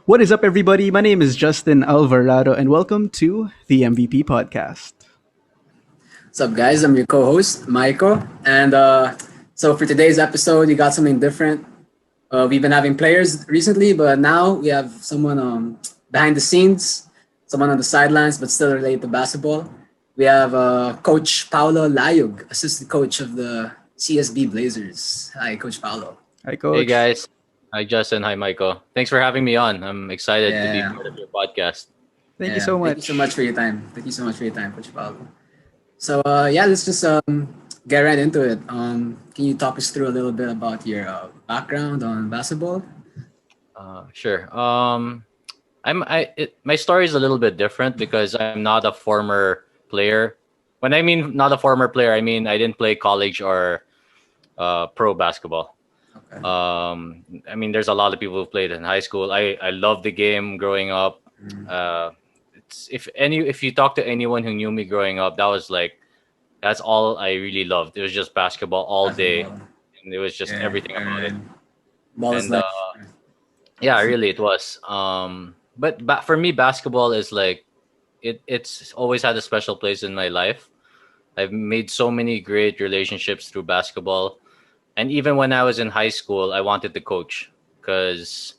What is up, everybody? My name is Justin Alvarado, and welcome to the MVP podcast. What's up, guys? I'm your co-host, Myko. And so for today's episode, you got something different. We've been having players recently, but now we have someone behind the scenes, someone on the sidelines, but still related to basketball. We have Coach Paolo Layug, assistant coach of the CSB Blazers. Hi, Coach Paolo. Hi, Hey Coach. guys. Hi Justin. Hi Myko. Thanks for having me on. I'm excited to be Yeah, part of your podcast. Thank you yeah. so Thank you so much. much for your time. Thank you so much for your time, Coach Paolo. So yeah, let's just get right into it. Can you talk us through a little bit about your background on basketball? Sure. My story is a little bit different because I'm not a former player. When I mean not a former player, I mean I didn't play college or pro basketball. Okay. I mean there's a lot of people who played in high school. I loved the game growing up. Mm, If you talk to anyone who knew me growing up, that's all I really loved. It was just basketball all day, basketball. and it was just Yeah. everything about it. Ball is And life. yeah, really, it was. But for me, basketball is like it's always had a special place in my life. I've made so many great relationships through basketball, and even when I was in high school, I wanted to coach because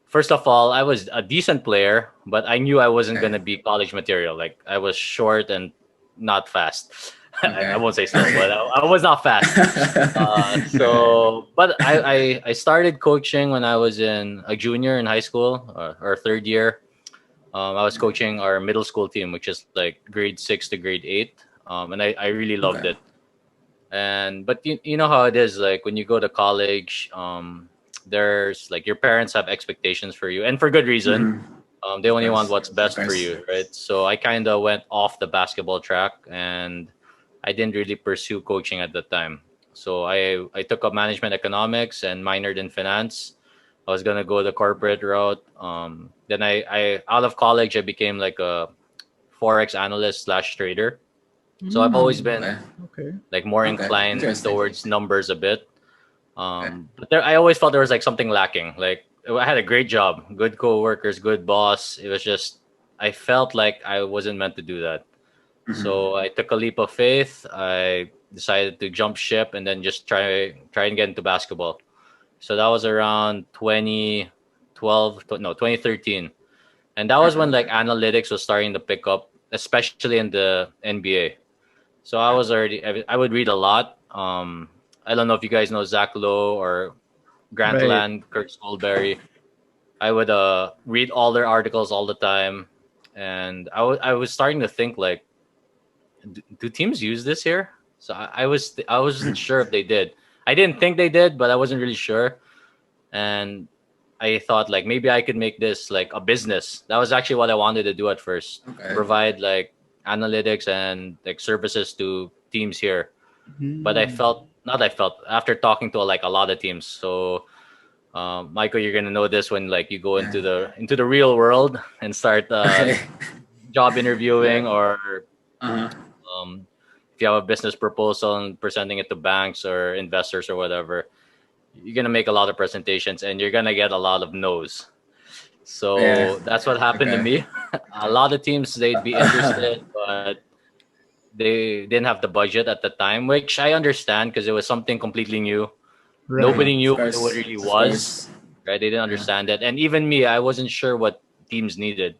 first of all, I was a decent player, but I knew I wasn't Okay. gonna be college material. Like I was short and not fast. I Okay. won't say slow, but I was not fast. Okay. But I started coaching when I was in a junior in high school or third year. I was coaching our middle school team, which is like grade 6 to grade 8. And I really loved Okay. it. But you know how it is, like when you go to college, there's like your parents have expectations for you, and for good reason. Mm-hmm. They Of only want course. what's Of best for course. you, right? So I kind of went off the basketball track, and I didn't really pursue coaching at the time. So I took up management economics and minored in finance. I was gonna go the corporate route. Then I out of college I became like a forex analyst slash trader. So I've always Mm, been Okay. okay. like more Okay. inclined Interesting. towards numbers a bit. Okay. But there, I always felt there was like something lacking. Like I had a great job, good coworkers, good boss. It was just I felt like I wasn't meant to do that. Mm-hmm. So I took a leap of faith. I decided to jump ship and then just try and get into basketball. So that was around 2012, no 2013, and that was when like analytics was starting to pick up, especially in the NBA. So I would read a lot. I don't know if you guys know Zach Lowe or Right. Grantland, Kurt Schoolberry. I would read all their articles all the time, and I was starting to think like, do teams use this here? So I wasn't sure if they did. I didn't think they did, but I wasn't really sure, and I thought like maybe I could make this like a business. That was actually what I wanted to do at first, Okay. provide like analytics and like services to teams here. But I Mm, felt not I felt after talking to like a lot of teams. So Michael, you're gonna know this when like you go Yeah. into the real world and start Okay. job Yeah. interviewing, or Uh-huh. um, if you have a business proposal and presenting it to banks or investors or whatever, you're gonna make a lot of presentations and you're gonna get a lot of no's. Yeah. So that's what happened to Okay. me. A lot of teams they'd be interested, but they didn't have the budget at the time, which I understand because it was something completely new. right. Nobody Of knew what it course. really Of was, course. right? They didn't Yeah. understand it, and even me, I wasn't sure what teams needed.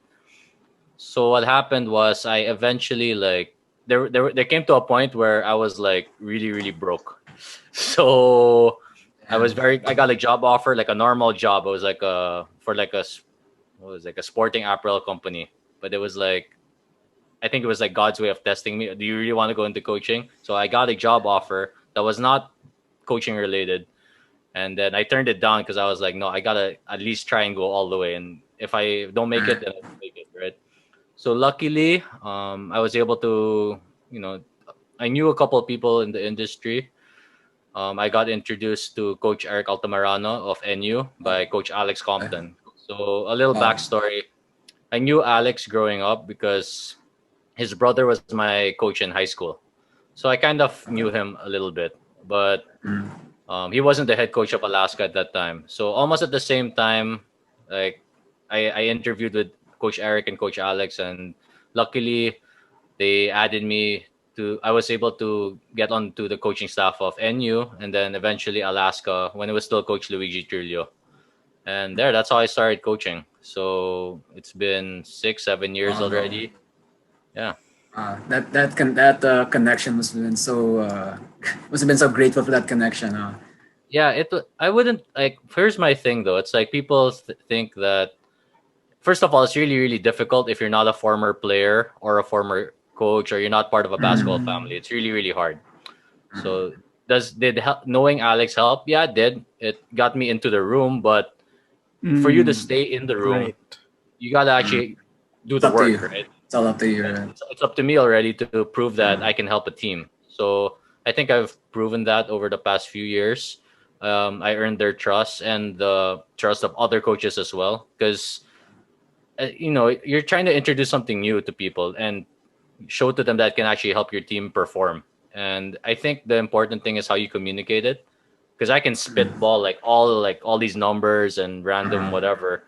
So what happened was I eventually like there came to a point where I was like really broke. So Damn. I got a job offer, like a normal job. It was like what was like a sporting apparel company, but it was like I think it was like God's way of testing me. Do you really want to go into coaching? So I got a job offer that was not coaching related, and then I turned it down because I was like, no, I gotta at least try and go all the way. And if I don't make it, then I don't make it, right? So luckily, I was able to, you know, I knew a couple of people in the industry. I got introduced to Coach Eric Altamirano of NU by Coach Alex Okay. Compton. So a little Wow. backstory: I knew Alex growing up because his brother was my coach in high school. So I kind of Okay. knew him a little bit, but Mm. he wasn't the head coach of Alaska at that time. So almost at the same time, like I interviewed with Coach Eric and Coach Alex, and luckily they added me to. I was able to get onto the coaching staff of NU, and then eventually Alaska when it was still Coach Luigi Trillo. And that's how I started coaching. So it's been 6, 7 years Wow, bro. already. Yeah. That connection must have been so must have been so grateful for that connection. Yeah, I wouldn't like. Here's my thing though. It's like people think that first of all, it's really really difficult if you're not a former player or a former coach or you're not part of a basketball family. It's really really hard. So did knowing Alex help? Yeah, it did. It got me into the room, but for you to Mm, stay in the room, right. you gotta actually do It's the up to work, you. right? It's all up to you. And Right? it's up to me already to prove that I can help a team. So I think I've proven that over the past few years. I earned their trust and the trust of other coaches as well, because you're trying to introduce something new to people and show to them that can actually help your team perform. And I think the important thing is how you communicate it, because I can spitball like all these numbers and random whatever,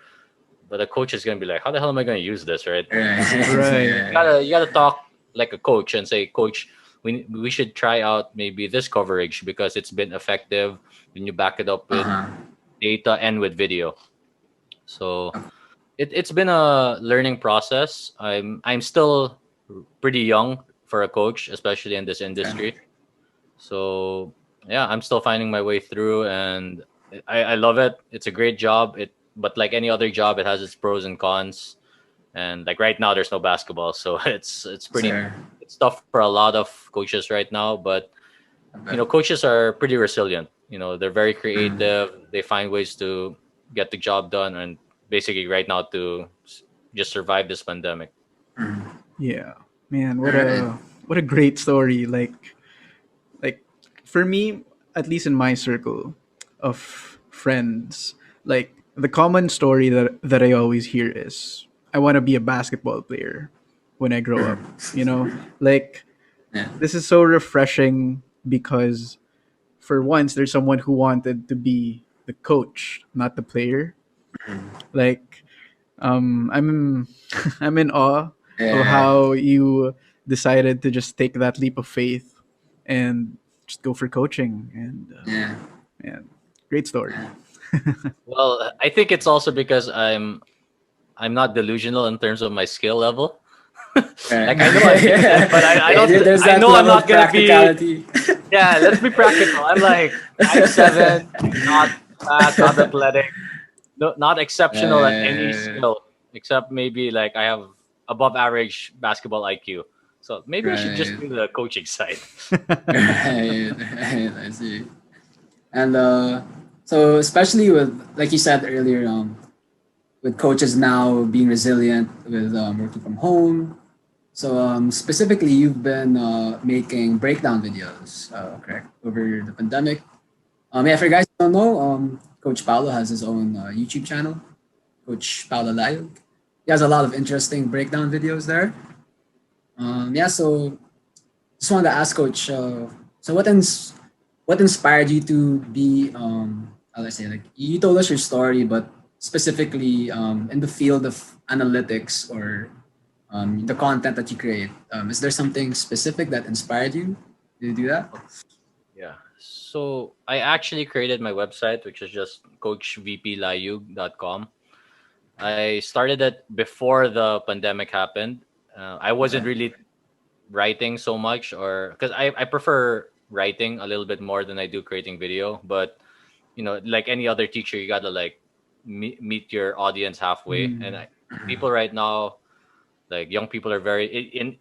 but the coach is gonna be like, "How the hell am I gonna use this?" Right? Right. You gotta talk like a coach and say, "Coach, we should try out maybe this coverage because it's been effective." When you back it up with Uh-huh. data and with video, so it's been a learning process. I'm still pretty young for a coach, especially in this Okay. industry. So yeah, I'm still finding my way through, and I love it. It's a great job. But like any other job, it has its pros and cons. And like right now, there's no basketball, so Sir. it's tough for a lot of coaches right now. But I bet. coaches are pretty resilient. They're very creative. They find ways to get the job done, and basically right now to just survive this pandemic. Yeah. Man, All right. what a great story. Like for me, at least in my circle of friends, like the common story that I always hear is I want to be a basketball player when I grow up. Like Yeah. this is so refreshing because for once there's someone who wanted to be the coach, not the player. Like I'm I'm in awe of Yeah. how you decided to just take that leap of faith and just go for coaching. And Yeah. man, great story. Well, I think it's also because I'm not delusional in terms of my skill level. Right. Like I know I can hit, but I don't. There's I that know I'm level not of gonna be. practicality. Yeah, let's be practical. I'm like 5'7", not fast, not athletic, no, not exceptional at any Uh, skill except maybe like I have above average basketball IQ. So maybe I should just right. do the coaching side. Right. Right. I see. And so especially with like you said earlier, with coaches now being resilient with working from home. So specifically, you've been making breakdown videos, correct, over the pandemic. Yeah, for you guys who don't know, Coach Paolo has his own YouTube channel, Coach Paolo Layug. He has a lot of interesting breakdown videos there. Yeah, so just wanted to ask Coach, so what inspired you to be, how do I say, like you told us your story, but specifically in the field of analytics or the content that you create, is there something specific that inspired you to do that? Yeah. So I actually created my website, which is just coachvplayug.com. I started it before the pandemic happened. I wasn't Okay. really writing so much, or because I prefer writing a little bit more than I do creating video. But like any other teacher, you gotta like meet your audience halfway. And Mm, people right now, like young people, are very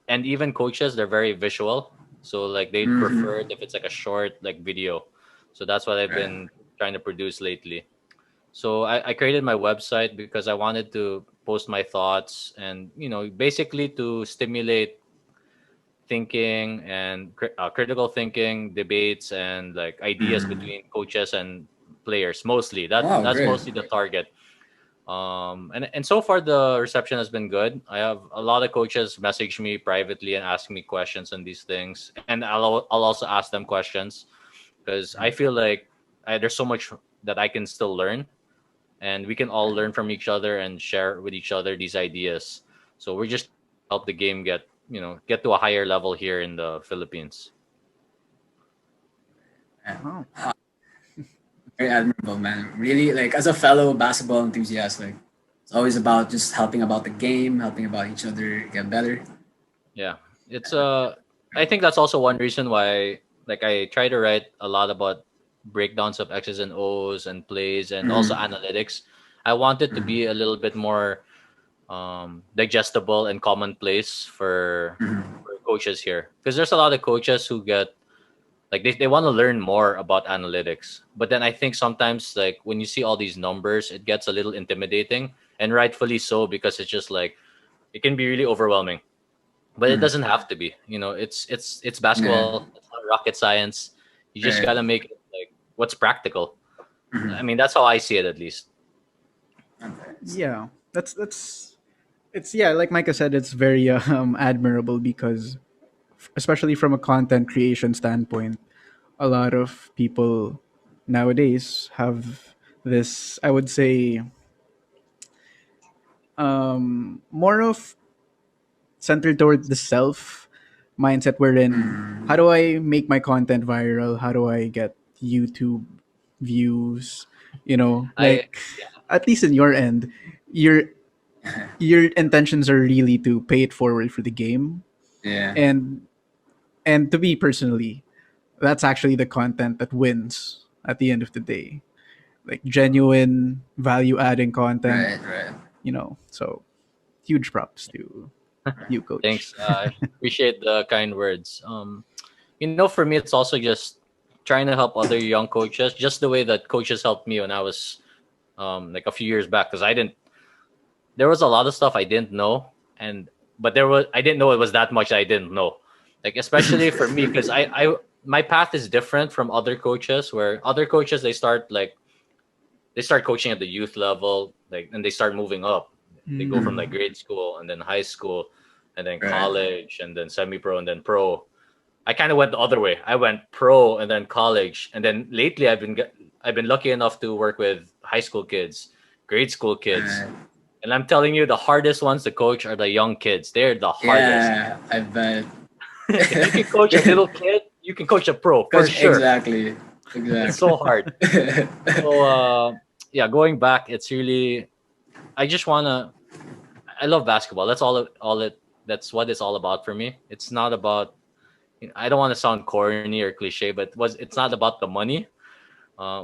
and even coaches, they're very visual. So like they prefer it if it's like a short like video. So that's what I've Right. been trying to produce lately. So I created my website because I wanted to post my thoughts and basically to stimulate thinking and critical thinking, debates, and like ideas between coaches and players. Mostly Wow, that's great. mostly the target. And so far the reception has been good. I have a lot of coaches message me privately and ask me questions on these things, and I'll also ask them questions because I feel like there's so much that I can still learn. and we can all learn from each other and share with each other these ideas. So we're just help the game get to a higher level here in the Philippines. Oh. Very admirable, man. Really, like as a fellow basketball enthusiast, like it's always about just helping about the game, helping about each other get better. Yeah, it's I think that's also one reason why like I try to write a lot about breakdowns of X's and O's and plays and also Mhm. analytics. I want it to Mhm. be a little bit more digestible and commonplace Mhm. for coaches here, because there's a lot of coaches who get like they want to learn more about analytics, but then I think sometimes like when you see all these numbers it gets a little intimidating, and rightfully so, because it's just like it can be really overwhelming, but it Mhm. doesn't have to be. It's Yeah. basketball. It's not rocket science. You just Right. gotta make it like what's practical. I Mhm. mean, that's how I see it, at least. Okay. Yeah, that's it's yeah, like Micah said, it's very admirable because especially from a content creation standpoint, a lot of people nowadays have this, I would say, more of centered toward the self mindset wherein how Mhm. do I make my content viral? How do I get YouTube views? I Like at least in your end, your your intentions are really to pay it forward for the game. Yeah. And to me personally, that's actually the content that wins at the end of the day. Like genuine value adding content, Right. Right. So huge props to you, coach. Thanks. I appreciate the kind words. For me, it's also just trying to help other young coaches, just the way that coaches helped me when I was like a few years back, because I didn't. There was a lot of stuff I didn't know, and but I didn't know it was that much I didn't know. Like especially for me, because I my path is different from other coaches, where other coaches they start coaching at the youth level, like, and they start moving up. They go from like Mm. grade school and then high school and then Right. college and then semi-pro and then pro. I kind of went the other way. I went pro and then college, and then lately I've been lucky enough to work with high school kids, grade school kids, Right. and I'm telling you, the hardest ones to coach are the young kids. They're the hardest. Yeah. I bet. If you can coach a little kid, you can coach a pro for Coach, sure. exactly. It's Exactly. so hard. So yeah, going back, it's really I just wanna I love basketball. That's what it's all about for me. It's not about I don't want to sound corny or cliche, but it's not about the money.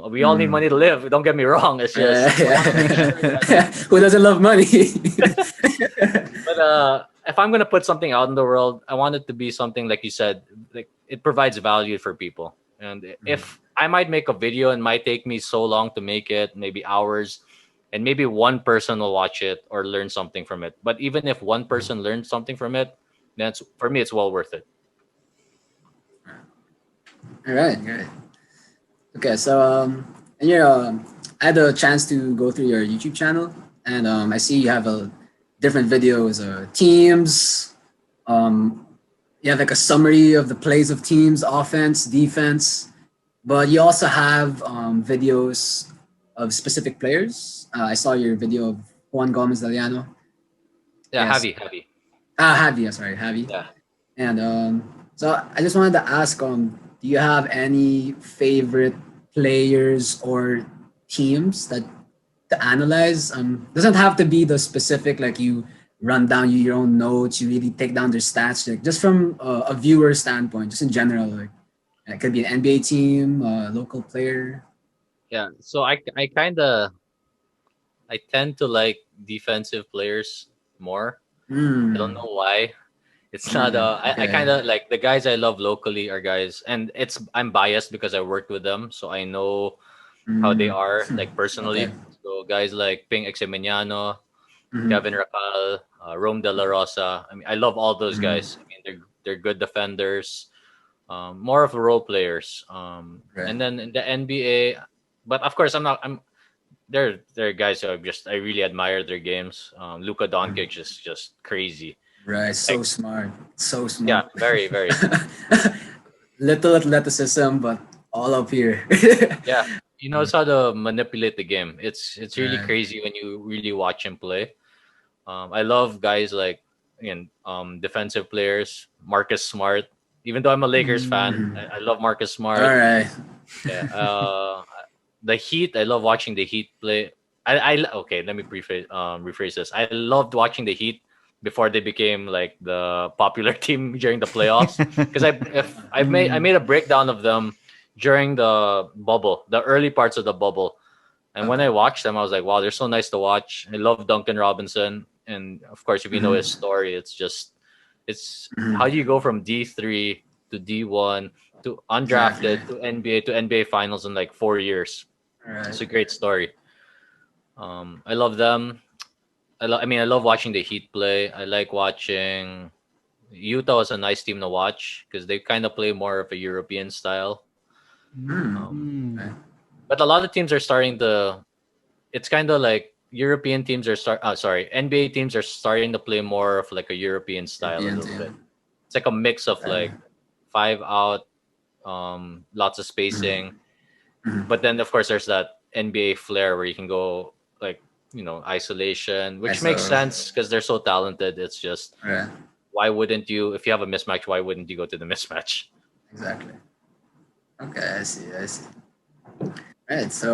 We all need Mm. money to live. Don't get me wrong. It's just I want to make sure that. Who doesn't love money? But if I'm gonna put something out in the world, I want it to be something like you said, like it provides value for people. And if I might make a video and might take me so long to make it, maybe hours, and maybe one person will watch it or learn something from it. But even if one person learns something from it, then for me it's well worth it. All right. All right. Okay. So, and I had a chance to go through your YouTube channel, and I see you have a different videos, teams. Um, you have like a summary of the plays of teams, offense, defense, but you also have videos of specific players. I saw your video of Juan Gomez Daliano. Yeah, Yes. heavy. Javi. Sorry, Javi. Yeah. And so I just wanted to ask, do you have any favorite players or teams that to analyze? Doesn't have to be the specific, like you run down your own notes, you really take down their stats, like just from a viewer standpoint, just in general, like it could be an NBA team, a local player. Yeah. So I tend to like defensive players more. I don't Hmm. know why. It's not I Okay. kind of like the guys I love locally are guys, and I'm biased because I worked with them, so I know how they Hmm. are like Okay. personally. So guys like Ping Exemeniano, Hmm. Kevin Racal, Rome De La Rosa. I mean, I love all those Hmm. guys. I mean, they're good defenders, more of role players. Right. And then in the NBA, but of course I'm not. I'm They're guys who I really admire their games. Luka Mhm. Doncic is just crazy. Right. So Like smart. So yeah, smart. very very. Little athleticism, but all up here. Yeah. He knows how to manipulate the game. It's really crazy when you really watch him play. I love guys like defensive players, Marcus Smart. Even though I'm a Lakers fan, I love Marcus All Smart. right. Yeah. The Heat. I love watching the Heat play. Okay. Let me rephrase this. I loved watching the Heat before they became like the popular team during the playoffs. Because I made a breakdown of them during the bubble, the early parts of the bubble. And when I watched them, I was like, wow, they're so nice to watch. I love Duncan Robinson. And of course, if you know his story, it's how do you go from D3 to D1 to undrafted to NBA finals in like 4 years. All It's right. a great story. I love them. I love watching the Heat play. I like watching Utah is a nice team to watch because they kind of play more of a European style. Okay. But a lot of teams are starting to. It's kind of like European teams are NBA teams are starting to play more of like a European style a European little bit. team. It's like a mix of like 5 out, lots of spacing. But then of course there's that NBA flair where you can go like isolation, which makes ISO. sense because they're so talented. It's just Right. why wouldn't you if you have a mismatch? Why wouldn't you go to the mismatch? Exactly. Okay, I see. I see. Right. So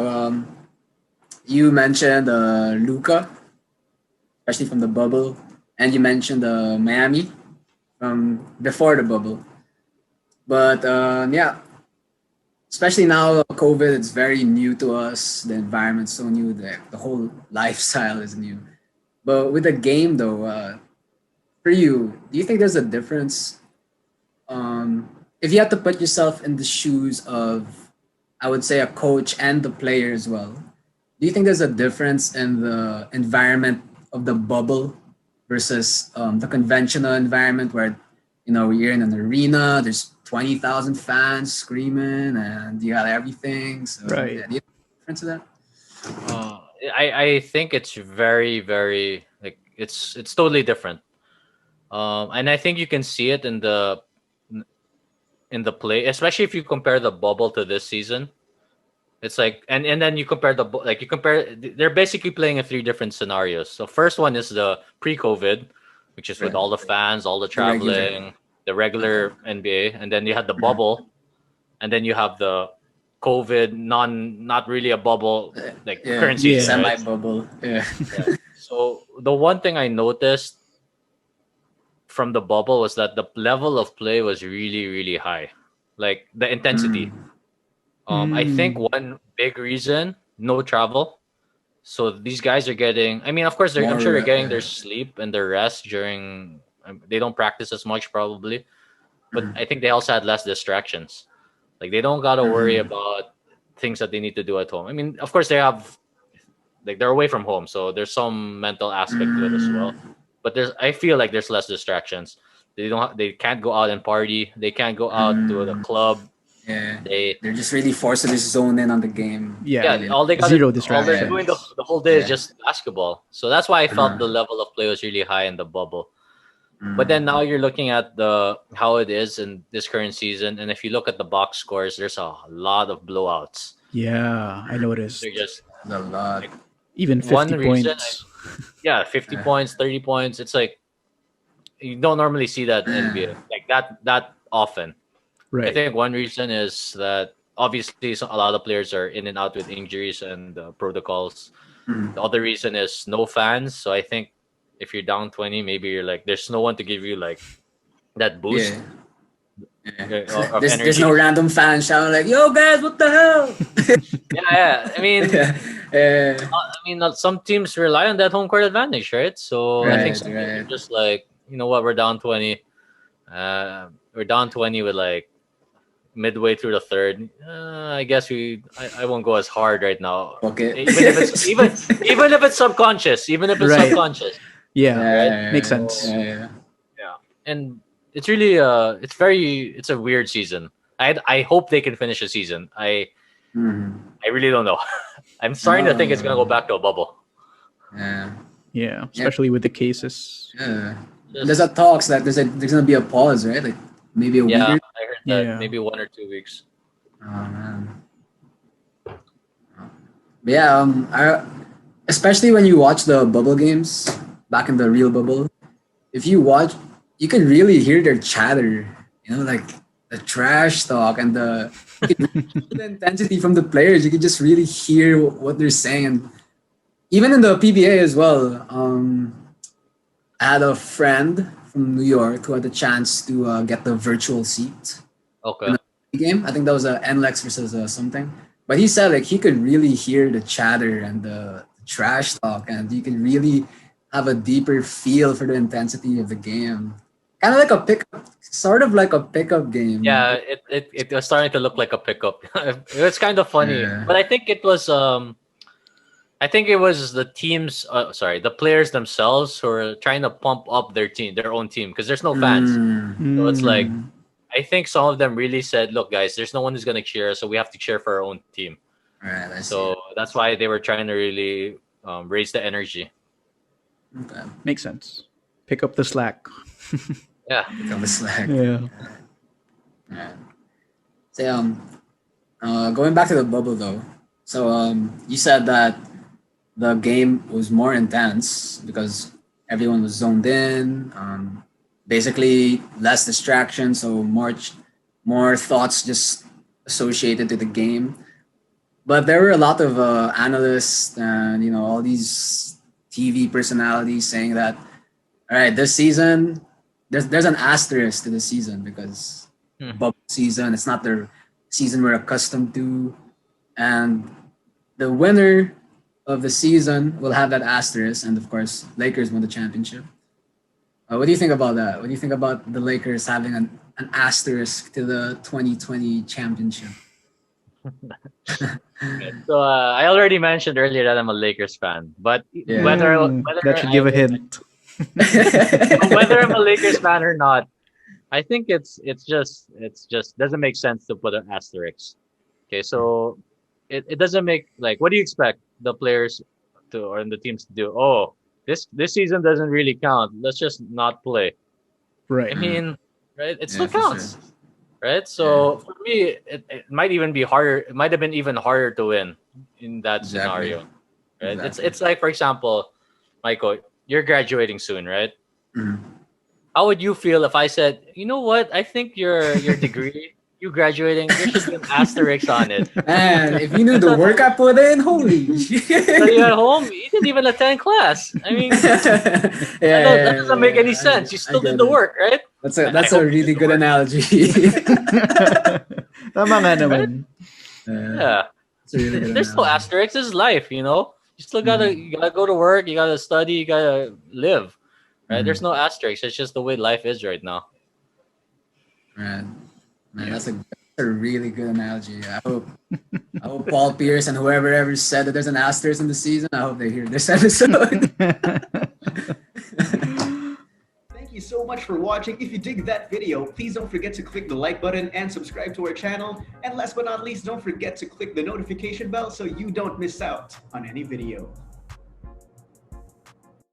you mentioned Luca, especially from the bubble, and you mentioned Miami from before the bubble. But yeah, especially now, COVID, it's very new to us. The environment's so new. The whole lifestyle is new. But with the game, though, for you, do you think there's a difference? If you had to put yourself in the shoes of, I would say, a coach and the player as well, do you think there's a difference in the environment of the bubble versus the conventional environment where, you're in an arena, there's 20,000 fans screaming and you got everything. So, Right. yeah, do you think there's a difference to that? I think it's very very like it's totally different. And I think you can see it in the play, especially if you compare the bubble to this season. It's like and then you compare you compare they're basically playing in three different scenarios. So first one is the pre-COVID, which is with Right. all the fans, all the The regular. traveling, the regular NBA, and then you had the bubble, and then you have the COVID not really a bubble like Yeah, current season, Yeah. right? semi bubble. Yeah. Yeah. So the one thing I noticed from the bubble was that the level of play was really really high, like the intensity. I think Mm. one big reason, no travel. So these guys are getting. I mean, of course, I'm sure they're More. getting their sleep and their rest during. They don't practice as much probably, but I think they also had less distractions. Like they don't gotta worry about things that they need to do at home. I mean, of course, they have like they're away from home, so there's some mental aspect to it as well. But I feel like there's less distractions. They can't go out and party. They can't go out to the club. Yeah. They They're just really forced to just zone in on the game. Yeah. Yeah, Zero all they're doing distractions. the whole day is Yeah. just basketball. So that's why I felt the level of play was really high in the bubble. But then now you're looking at the how it is in this current season, and if you look at the box scores, there's a lot of blowouts. Yeah, I They're noticed. just A lot. like Even one 50 reason. points. Yeah, 50 points, 30 points. It's like you don't normally see that in NBA like that often. I Right. think one reason is that obviously a lot of players are in and out with injuries and protocols. The other reason is no fans. So I think if you're down 20, maybe you're like, there's no one to give you like that boost Yeah. Yeah. of There's no energy. random fan shouting like, "Yo guys, what the hell?" Yeah, yeah. Yeah. Some teams rely on that home court advantage, right? So I think Right. some teams Right. are just like, you know what, we're down 20. We're down 20 with like midway through the third. I guess I won't go as hard right now. Okay. Even if it's even if it's subconscious, even if it's Right. subconscious, Yeah. right? Makes So sense. Yeah. yeah, and it's really it's a weird season. I hope they can finish the season. I really don't know. I'm starting to think it's gonna go back to a bubble. Yeah. Yeah, especially with the cases. Yeah. And there's Just a talks that there's gonna be a pause, right? Like maybe a week yeah, or. I heard that Yeah. maybe 1 or 2 weeks. Oh man. Yeah, especially when you watch the bubble games back in the real bubble, if you watch, you can really hear their chatter. You know, like the trash talk and the intensity from the players. You can just really hear what they're saying. And even in the PBA as well. I had a friend from New York who had the chance to get the virtual seat Okay. in a game. I think that was a NLEX versus something. But he said like he could really hear the chatter and the trash talk, and you can really have a deeper feel for the intensity of the game. Kind of like a pickup, sort of like a pickup game. Yeah, it was starting to look like a pickup. It was kind of funny, Yeah. but I think it was the teams. Sorry, the players themselves who are trying to pump up their own team, because there's no fans. So it's like Mm. I think some of them really said, "Look, guys, there's no one who's gonna cheer, so we have to cheer for our own team." Right, I see. So that's why they were trying to really raise the energy. Okay. Makes sense. Pick up the slack. Yeah, Become a slack. Yeah. Yeah. Say going back to the bubble though. So you said that the game was more intense because everyone was zoned in. Basically, less distraction, so more thoughts just associated to the game. But there were a lot of analysts and all these TV personalities saying that, all right, this season there's an asterisk to the season because bubble season. It's not the season we're accustomed to, and the winner of the season will have that asterisk, and of course, Lakers won the championship. What do you think about that? What do you think about the Lakers having an asterisk to the 2020 championship? so I already mentioned earlier that I'm a Lakers fan, but Yeah. whether That should give a hint. whether I'm a Lakers fan or not, I think it's just doesn't make sense to put an asterisk. Okay, so it doesn't make, like, what do you expect the players to or the teams to do? Oh, this season doesn't really count. Let's just not play. I Right. mean, right? It Yeah, still for counts, sure. right? So for me, it might even be harder. It might have been even harder to win in that Exactly. scenario, right? Exactly. It's like, for example, Myko, you're graduating soon, right? Mhm. How would you feel if I said, you know what? I think your degree, you graduating, there should be an asterisk on it. Man, if you knew the work I put in, holy So you at shit. home, you didn't even attend class. I mean, that doesn't make any sense. You I still did get the it. work, right? That's And I a hope you really did the good work, analogy. Tama nga right? naman. Yeah. It's a really good There's no analogy. asterisks. This is life, you know. You still gotta Mhm. you gotta go to work. You gotta study. You gotta live, right? There's Mhm. no asterisks. It's just the way life is right now. Right. Man, Yeah. that's a really good analogy. I hope Paul Pierce and whoever ever said that there's an asterisk in the season, I hope they hear this episode. Thank you so much for watching. If you dig that video, please don't forget to click the like button and subscribe to our channel. And last but not least, don't forget to click the notification bell so you don't miss out on any video.